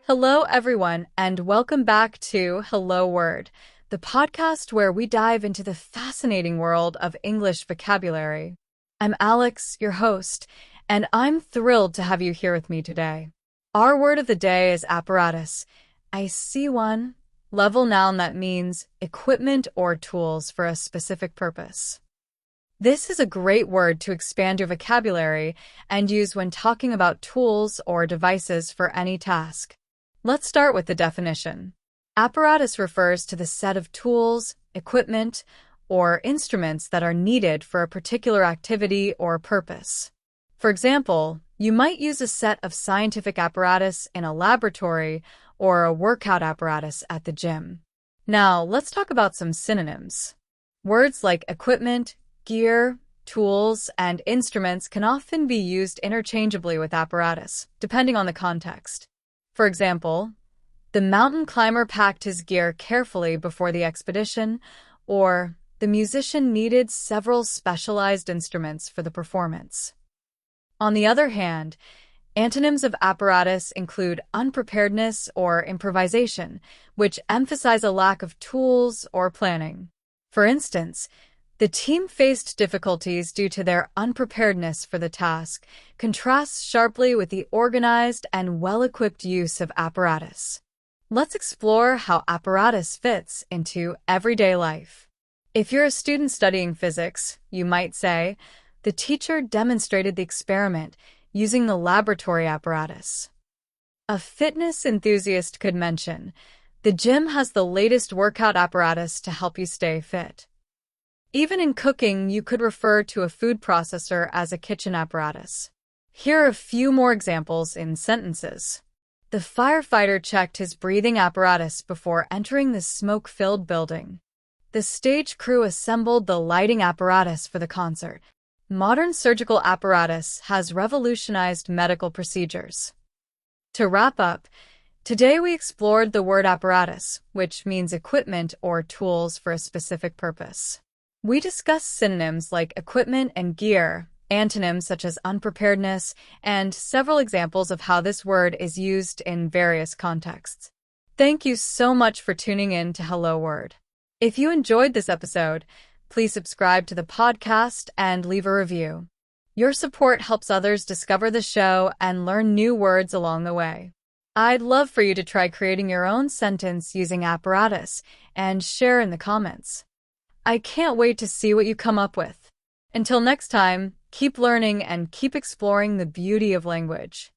Hello, everyone, and welcome back to Hello Word, the podcast where we dive into the fascinating world of English vocabulary. I'm Alex, your host, and I'm thrilled to have you here with me today. Our word of the day is apparatus, a C1 level noun that means equipment or tools for a specific purpose. This is a great word to expand your vocabulary and use when talking about tools or devices for any task. Let's start with the definition. Apparatus refers to the set of tools, equipment, or instruments that are needed for a particular activity or purpose. For example, you might use a set of scientific apparatus in a laboratory or a workout apparatus at the gym. Now, let's talk about some synonyms. Words like equipment, gear, tools, and instruments can often be used interchangeably with apparatus, depending on the context. For example, the mountain climber packed his gear carefully before the expedition, or the musician needed several specialized instruments for the performance. On the other hand, antonyms of apparatus include unpreparedness or improvisation, which emphasize a lack of tools or planning. For instance, the team faced difficulties due to their unpreparedness for the task, contrasts sharply with the organized and well-equipped use of apparatus. Let's explore how apparatus fits into everyday life. If you're a student studying physics, you might say, the teacher demonstrated the experiment using the laboratory apparatus. A fitness enthusiast could mention, the gym has the latest workout apparatus to help you stay fit. Even in cooking, you could refer to a food processor as a kitchen apparatus. Here are a few more examples in sentences. The firefighter checked his breathing apparatus before entering the smoke-filled building. The stage crew assembled the lighting apparatus for the concert. Modern surgical apparatus has revolutionized medical procedures. To wrap up, today we explored the word apparatus, which means equipment or tools for a specific purpose. We discussed synonyms like equipment and gear, antonyms such as unpreparedness, and several examples of how this word is used in various contexts. Thank you so much for tuning in to Hello Word. If you enjoyed this episode, please subscribe to the podcast and leave a review. Your support helps others discover the show and learn new words along the way. I'd love for you to try creating your own sentence using apparatus and share in the comments. I can't wait to see what you come up with. Until next time, keep learning and keep exploring the beauty of language.